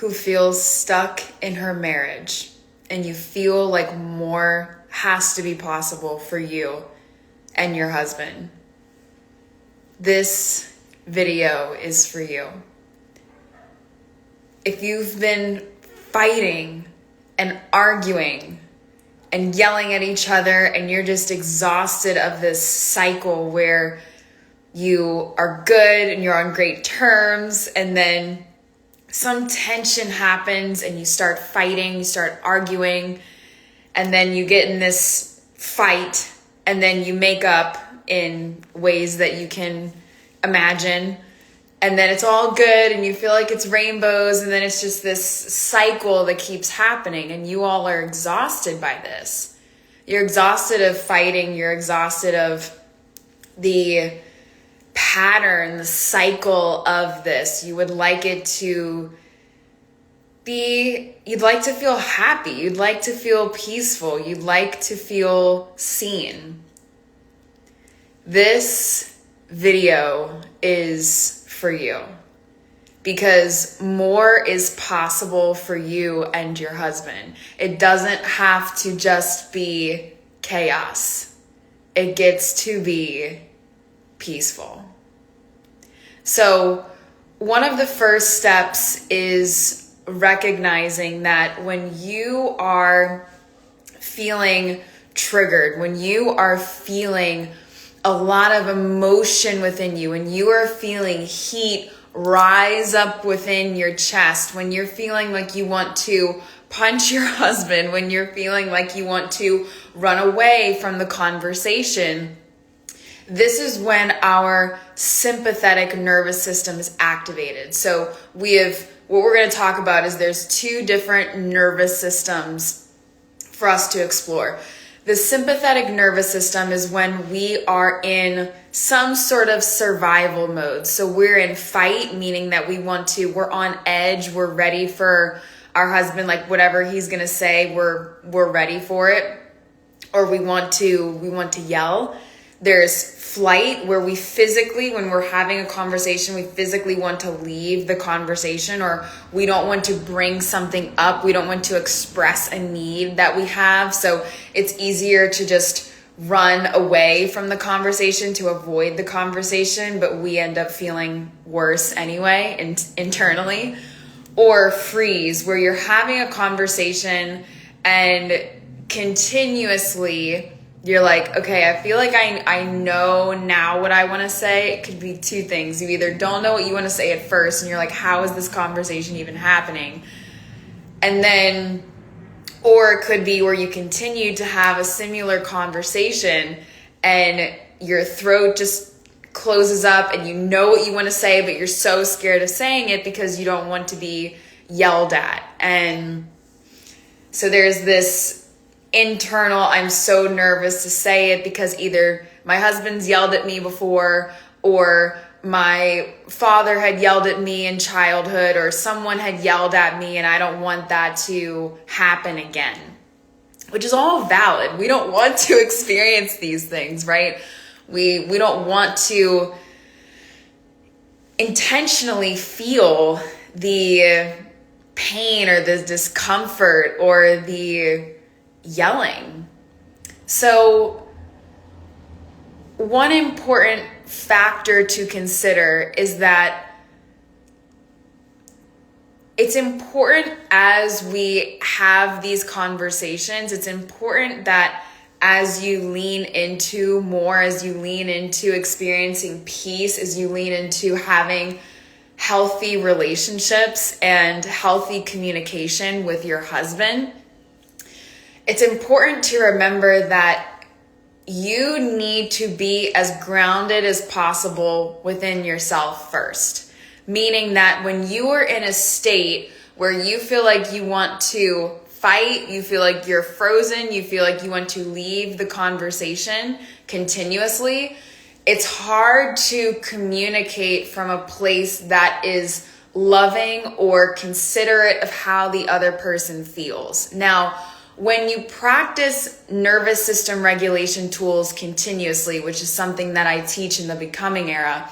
who feels stuck in her marriage and you feel like more has to be possible for you and your husband, this video is for you. If you've been fighting and arguing and yelling at each other and you're just exhausted of this cycle where you are good and you're on great terms and then some tension happens and you start fighting, you start arguing, and then you get in this fight and then you make up in ways that you can imagine. And then it's all good and you feel like it's rainbows, and then it's just this cycle that keeps happening and you all are exhausted by this. You're exhausted of fighting. You're exhausted of the pattern, the cycle of this. You would like it to be, you'd like to feel happy. You'd like to feel peaceful. You'd like to feel seen. This video is for you because more is possible for you and your husband. It doesn't have to just be chaos. It gets to be peaceful. So one of the first steps is recognizing that when you are feeling triggered, when you are feeling a lot of emotion within you, and you are feeling heat rise up within your chest, when you're feeling like you want to punch your husband, when you're feeling like you want to run away from the conversation, this is when our sympathetic nervous system is activated. So what we're going to talk about is there's two different nervous systems for us to explore. The sympathetic nervous system is when we are in some sort of survival mode. So we're in fight, meaning that we're on edge, we're ready for our husband, like whatever he's going to say, we're ready for it, or we want to yell. There's flight, where we physically, when we're having a conversation, we physically want to leave the conversation, or we don't want to bring something up. We don't want to express a need that we have. So it's easier to just run away from the conversation to avoid the conversation, but we end up feeling worse anyway internally. Or freeze, where you're having a conversation and continuously you're like, okay, I feel like I know now what I want to say. It could be two things. You either don't know what you want to say at first and you're like, how is this conversation even happening? And then, or it could be where you continue to have a similar conversation and your throat just closes up and you know what you want to say, but you're so scared of saying it because you don't want to be yelled at. And so there's this internal, I'm so nervous to say it because either my husband's yelled at me before, or my father had yelled at me in childhood, or someone had yelled at me and I don't want that to happen again, which is all valid. We don't want to experience these things, right? We don't want to intentionally feel the pain or the discomfort or the yelling. So one important factor to consider is that it's important as we have these conversations, it's important that as you lean into more, as you lean into experiencing peace, as you lean into having healthy relationships and healthy communication with your husband, it's important to remember that you need to be as grounded as possible within yourself first. Meaning that when you are in a state where you feel like you want to fight, you feel like you're frozen, you feel like you want to leave the conversation continuously, it's hard to communicate from a place that is loving or considerate of how the other person feels. Now, when you practice nervous system regulation tools continuously, which is something that I teach in the Becoming Era,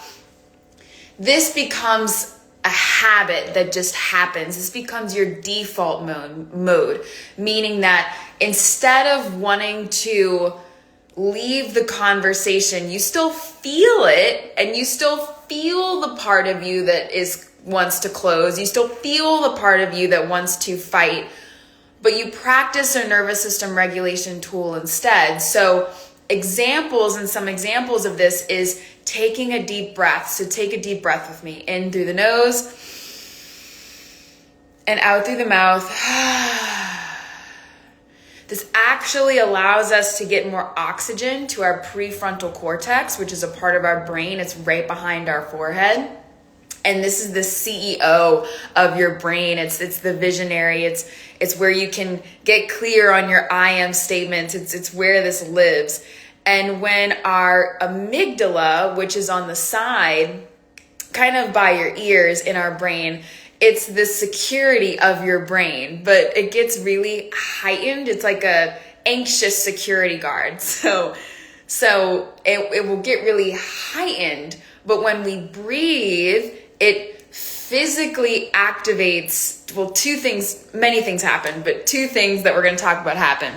this becomes a habit that just happens. This becomes your default mode, meaning that instead of wanting to leave the conversation, you still feel it, and you still feel the part of you that wants to close. You still feel the part of you that wants to fight, but you practice a nervous system regulation tool instead. So some examples of this is taking a deep breath. So take a deep breath with me. In through the nose and out through the mouth. This actually allows us to get more oxygen to our prefrontal cortex, which is a part of our brain. It's right behind our forehead. And this is the CEO of your brain. It's the visionary. It's where you can get clear on your I am statements. It's where this lives. And when our amygdala, which is on the side, kind of by your ears in our brain, it's the security of your brain, but it gets really heightened. It's like a anxious security guard. So it will get really heightened, but when we breathe, it physically activates, many things happen, but two things that we're going to talk about happen.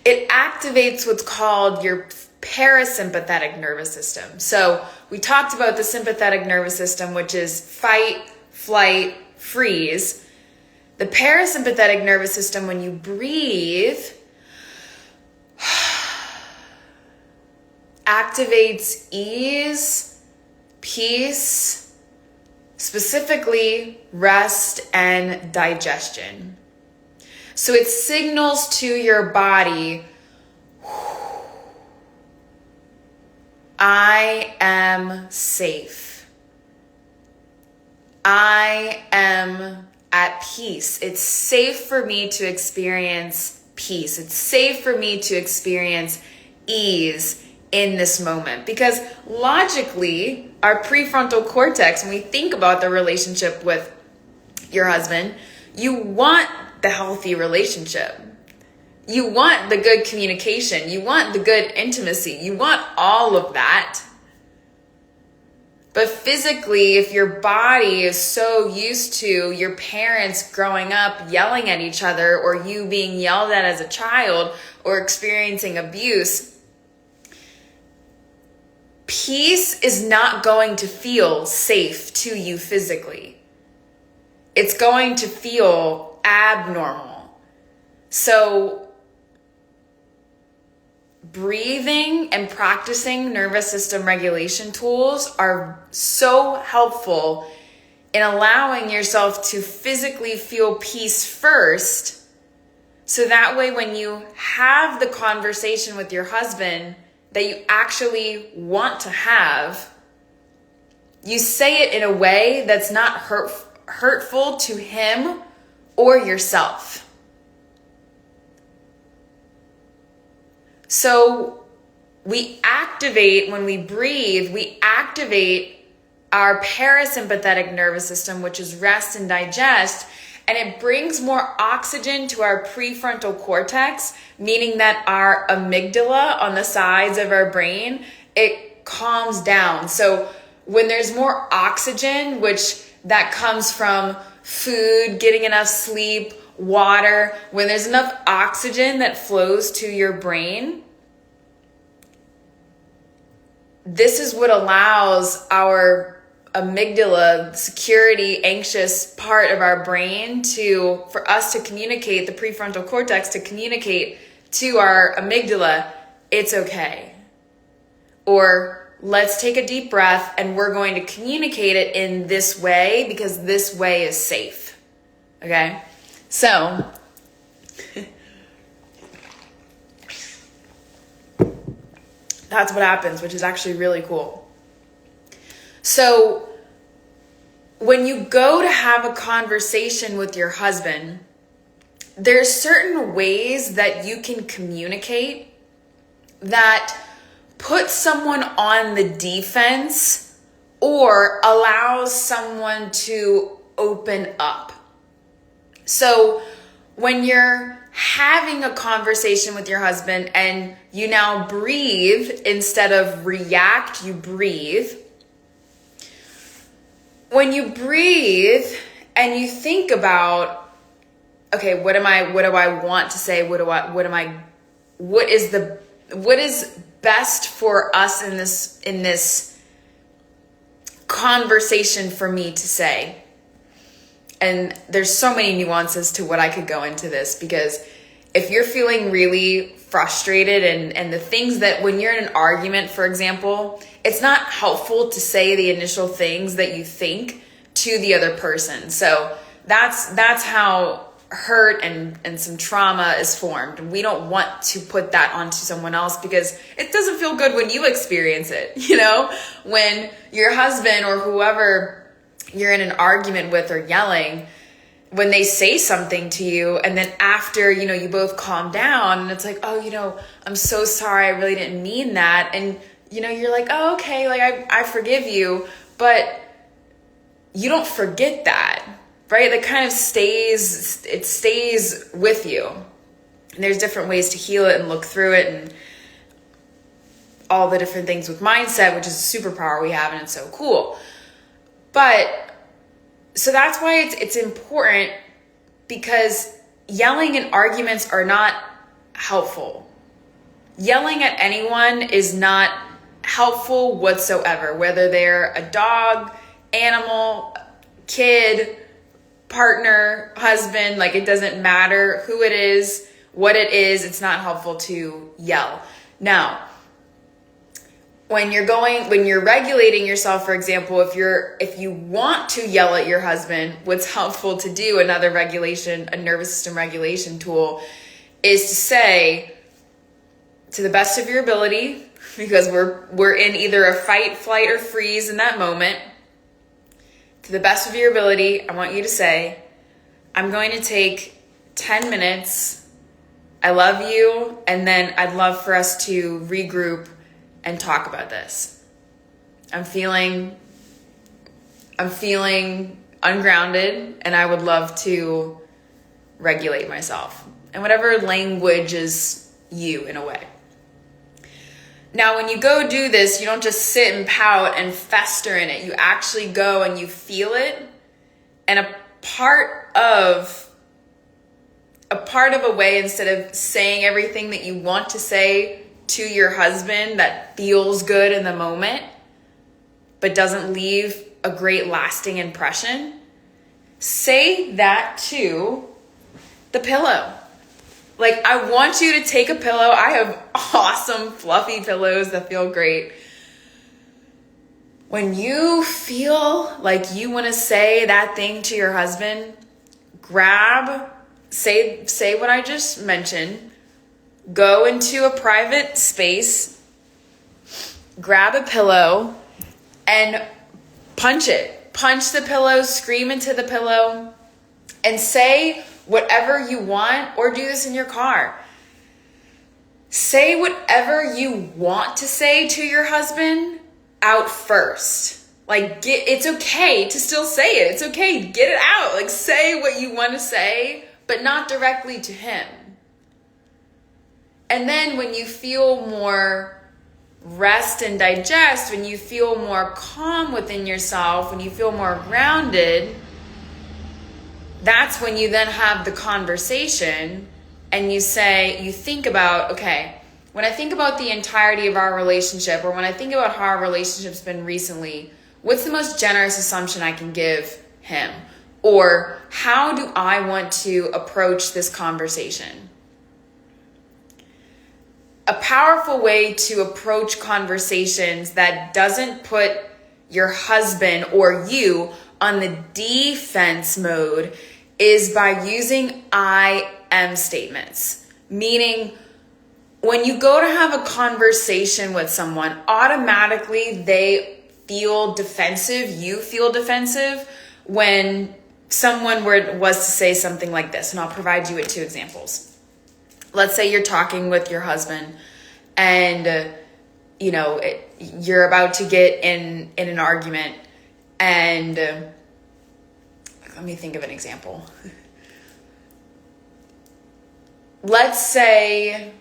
It activates what's called your parasympathetic nervous system. So we talked about the sympathetic nervous system, which is fight, flight, freeze. The parasympathetic nervous system, when you breathe, activates ease, peace, specifically rest and digestion. So it signals to your body, I am safe. I am at peace. It's safe for me to experience peace. It's safe for me to experience ease in this moment. Because logically, our prefrontal cortex, when we think about the relationship with your husband, you want the healthy relationship. You want the good communication. You want the good intimacy. You want all of that. But physically, if your body is so used to your parents growing up yelling at each other, or you being yelled at as a child, or experiencing abuse, peace is not going to feel safe to you physically. It's going to feel abnormal. So breathing and practicing nervous system regulation tools are so helpful in allowing yourself to physically feel peace first. So that way, when you have the conversation with your husband that you actually want to have, you say it in a way that's not hurtful to him or yourself. So when we breathe, we activate our parasympathetic nervous system, which is rest and digest, and it brings more oxygen to our prefrontal cortex, meaning that our amygdala on the sides of our brain, it calms down. So when there's more oxygen, which that comes from food, getting enough sleep, water, when there's enough oxygen that flows to your brain, this is what allows our amygdala, security, anxious part of our brain for us to communicate, the prefrontal cortex to communicate to our amygdala, it's okay. Or let's take a deep breath and we're going to communicate it in this way because this way is safe. Okay? So, that's what happens, which is actually really cool. So, when you go to have a conversation with your husband, there's certain ways that you can communicate that put someone on the defense or allows someone to open up. So when you're having a conversation with your husband and you now breathe instead of react, you breathe. when you breathe and you think about, okay, what do I want to say? What is best for us in this conversation for me to say? And there's so many nuances to what I could go into this, because if you're feeling really frustrated and the things that when you're in an argument, for example, it's not helpful to say the initial things that you think to the other person. So that's how hurt and some trauma is formed. We don't want to put that onto someone else because it doesn't feel good when you experience it. You know, when your husband or whoever you're in an argument with or yelling, when they say something to you and then after, you both calm down and it's like, oh, I'm so sorry. I really didn't mean that. And, you're like, oh, okay. Like I forgive you, but you don't forget that, right? That kind of stays with you. And there's different ways to heal it and look through it and all the different things with mindset, which is a superpower we have. And it's so cool. But so that's why it's important, because yelling and arguments are not helpful. Yelling at anyone is not helpful whatsoever, whether they're a dog, animal, kid, partner, husband, like it doesn't matter who it is, what it is, it's not helpful to yell. Now, when you're regulating yourself, for example, if you want to yell at your husband, what's helpful to do, a nervous system regulation tool, is to say, to the best of your ability, because we're in either a fight, flight, or freeze in that moment, to the best of your ability, I want you to say, I'm going to take 10 minutes, I love you, and then I'd love for us to regroup and talk about this. I'm feeling ungrounded and I would love to regulate myself. And whatever language is you in a way. Now, when you go do this, you don't just sit and pout and fester in it. You actually go and you feel it. And a part of a way, instead of saying everything that you want to say to your husband that feels good in the moment, but doesn't leave a great lasting impression, say that to the pillow. Like, I want you to take a pillow. I have awesome fluffy pillows that feel great. When you feel like you want to say that thing to your husband, say what I just mentioned. Go into a private space, grab a pillow, and punch it. Punch the pillow, scream into the pillow, and say whatever you want, or do this in your car. Say whatever you want to say to your husband out first. Like, it's okay to still say it. It's okay, get it out. Like, say what you want to say, but not directly to him. And then when you feel more rest and digest, when you feel more calm within yourself, when you feel more grounded, that's when you then have the conversation and you think about, okay, when I think about the entirety of our relationship, or when I think about how our relationship's been recently, what's the most generous assumption I can give him? Or how do I want to approach this conversation? A powerful way to approach conversations that doesn't put your husband or you on the defense mode is by using I am statements. Meaning, when you go to have a conversation with someone, automatically they feel defensive, you feel defensive when someone was to say something like this. And I'll provide you with 2 examples. Let's say you're talking with your husband and, you're about to get in an argument, and let me think of an example. Let's say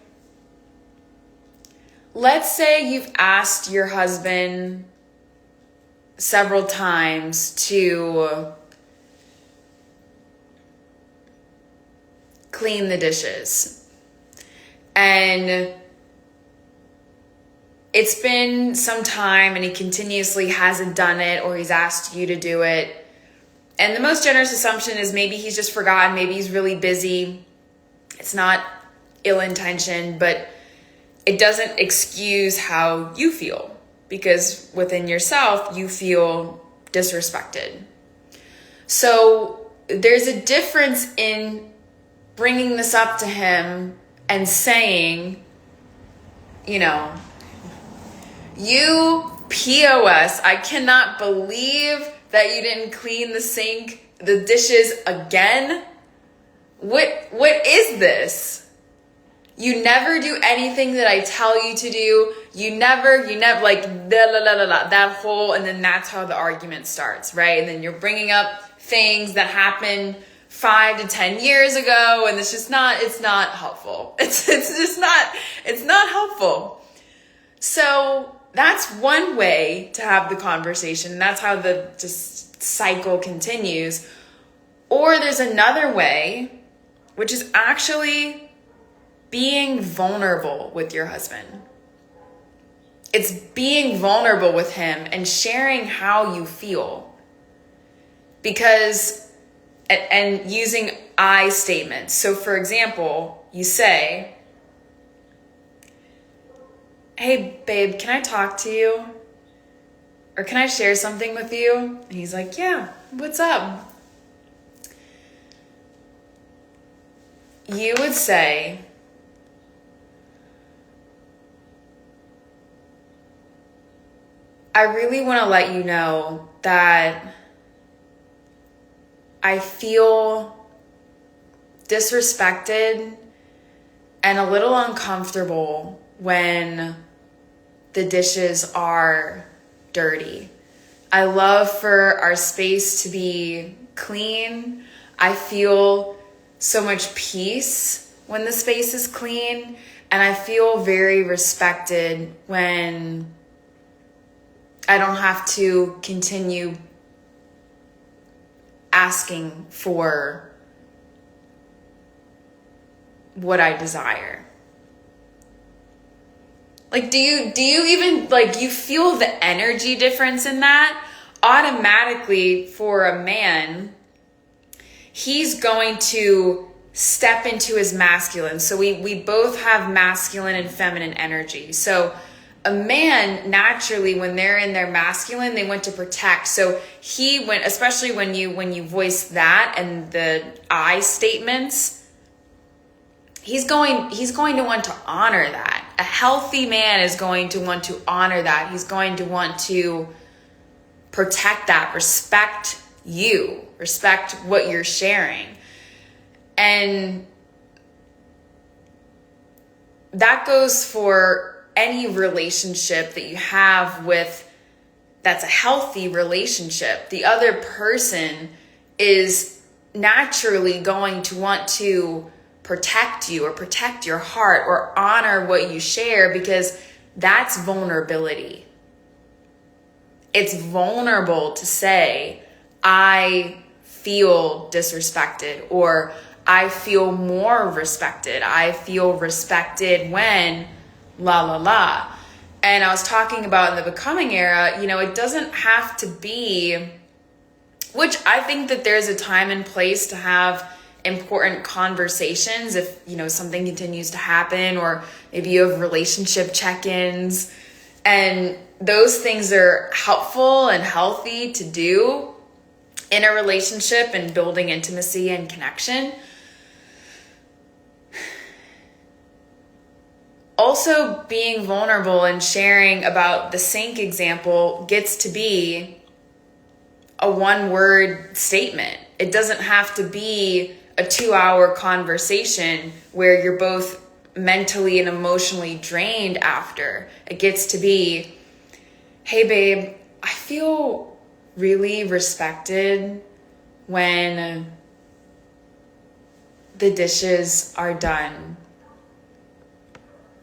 you've asked your husband several times to clean the dishes. And it's been some time and he continuously hasn't done it, or he's asked you to do it. And the most generous assumption is maybe he's just forgotten, maybe he's really busy. It's not ill-intentioned, but it doesn't excuse how you feel, because within yourself, you feel disrespected. So there's a difference in bringing this up to him and saying, you POS, I cannot believe that you didn't clean the dishes again. What is this? You never do anything that I tell you to do. You never, like, that whole, and then that's how the argument starts, right? And then you're bringing up things that happened 5 to 10 years ago, and it's not helpful. It's not helpful. So that's one way to have the conversation. That's how the just cycle continues. Or there's another way, which is actually being vulnerable with your husband. It's being vulnerable with him and sharing how you feel. Because, and using I statements. So for example, you say, hey babe, can I talk to you? Or can I share something with you? And he's like, yeah, what's up? You would say, I really want to let you know that I feel disrespected and a little uncomfortable when the dishes are dirty. I love for our space to be clean. I feel so much peace when the space is clean, and I feel very respected when I don't have to continue asking for what I desire. Like, do you even, like, you feel the energy difference in that? Automatically, for a man, he's going to step into his masculine. So we both have masculine and feminine energy. So a man, naturally, when they're in their masculine, they want to protect. So he went, especially when you voice that and the I statements, he's going to want to honor that. A healthy man is going to want to honor that. He's going to want to protect that, respect you, respect what you're sharing. And that goes for any relationship that you have that's a healthy relationship. The other person is naturally going to want to protect you or protect your heart or honor what you share, because that's vulnerability. It's vulnerable to say, I feel disrespected, or I feel more respected. I feel respected when la la la. And I was talking about in the becoming era, it doesn't have to be, which I think that there's a time and place to have important conversations if, something continues to happen, or maybe you have relationship check-ins, and those things are helpful and healthy to do in a relationship and building intimacy and connection. Also, being vulnerable and sharing about the sink example gets to be a one-word statement. It doesn't have to be a 2-hour conversation where you're both mentally and emotionally drained after. It gets to be, hey babe, I feel really respected when the dishes are done.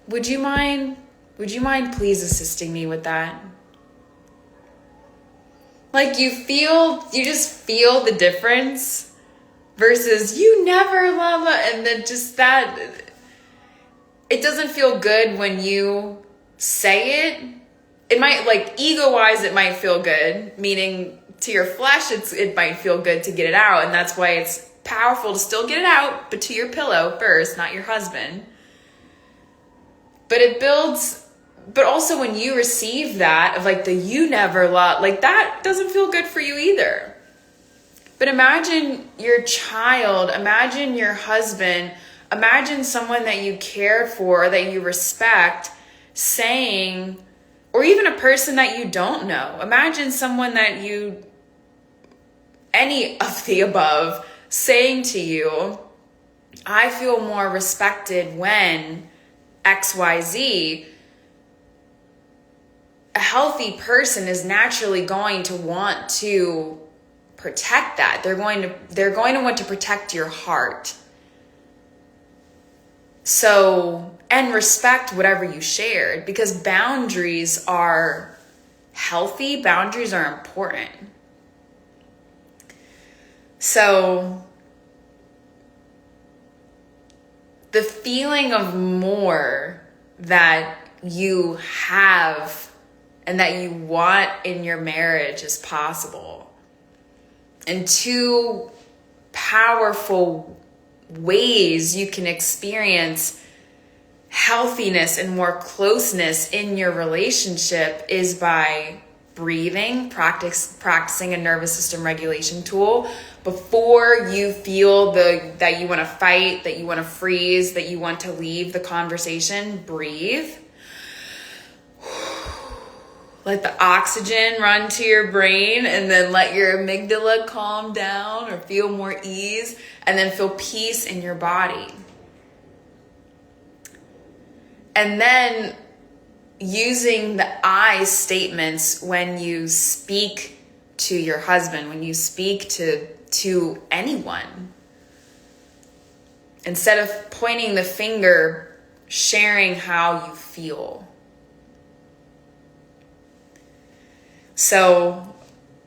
Would you mind please assisting me with that? Like you just feel the difference versus you never love it. And then just that, it doesn't feel good when you say it. It might, like, ego-wise, it might feel good, meaning to your flesh, it might feel good to get it out. And that's why it's powerful to still get it out, but to your pillow first, not your husband. But it builds, but also when you receive that of like the you never love, like that doesn't feel good for you either. But imagine your child, imagine your husband, imagine someone that you care for, that you respect, saying, or even a person that you don't know. Imagine someone that you, any of the above, saying to you, I feel more respected when XYZ. A healthy person is naturally going to want to protect that. They're going to want to protect your heart. So, and respect whatever you shared, because boundaries are healthy, boundaries are important. So, the feeling of more that you have and that you want in your marriage is possible. And two powerful ways you can experience healthiness and more closeness in your relationship is by breathing, practicing a nervous system regulation tool. Before you feel that you want to fight, that you want to freeze, that you want to leave the conversation, breathe. Let the oxygen run to your brain, and then let your amygdala calm down or feel more ease, and then feel peace in your body. And then using the I statements when you speak to your husband, when you speak to anyone. Instead of pointing the finger, sharing how you feel. So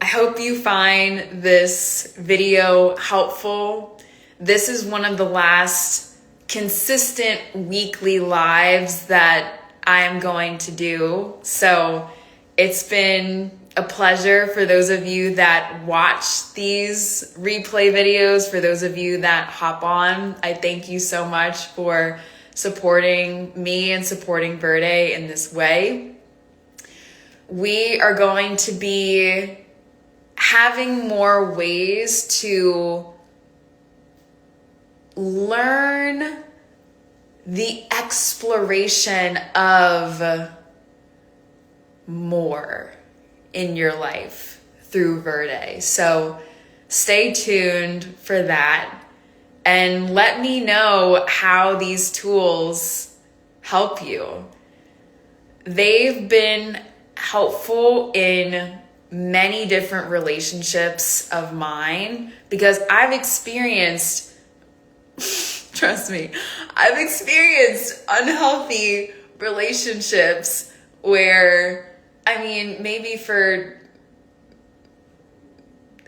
I hope you find this video helpful. This is one of the last consistent weekly lives that I am going to do. So it's been a pleasure for those of you that watch these replay videos. For those of you that hop on, I thank you so much for supporting me and supporting Verde in this way. We are going to be having more ways to learn the exploration of more in your life through Verde. So stay tuned for that and let me know how these tools help you. They've been helpful in many different relationships of mine because I've experienced, trust me, I've experienced unhealthy relationships where, maybe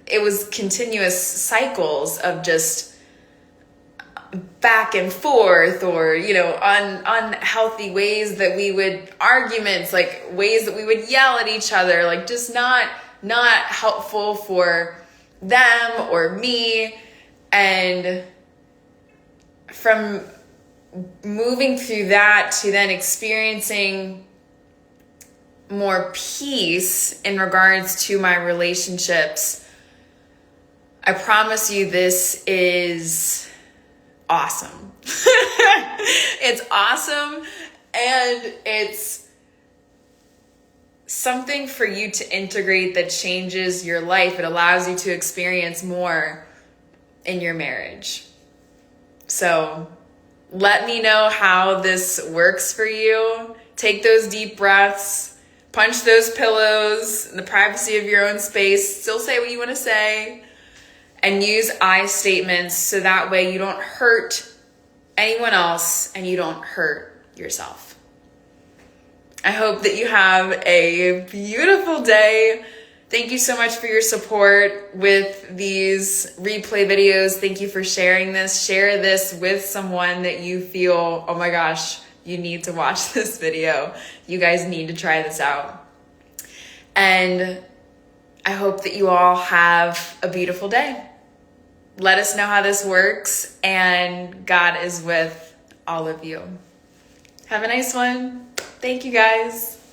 it was continuous cycles of just back and forth, or, unhealthy ways that we would, arguments, like ways that we would yell at each other, like just not helpful for them or me. And from moving through that to then experiencing more peace in regards to my relationships, I promise you this is awesome. It's awesome, and it's something for you to integrate that changes your life. It allows you to experience more in your marriage. So let me know how this works for you. Take those deep breaths, punch those pillows in the privacy of your own space, still say what you want to say, and use I statements so that way you don't hurt anyone else and you don't hurt yourself. I hope that you have a beautiful day. Thank you so much for your support with these replay videos. Thank you for sharing this. Share this with someone that you feel, oh my gosh, you need to watch this video. You guys need to try this out. And I hope that you all have a beautiful day. Let us know how this works, and God is with all of you. Have a nice one. Thank you, guys.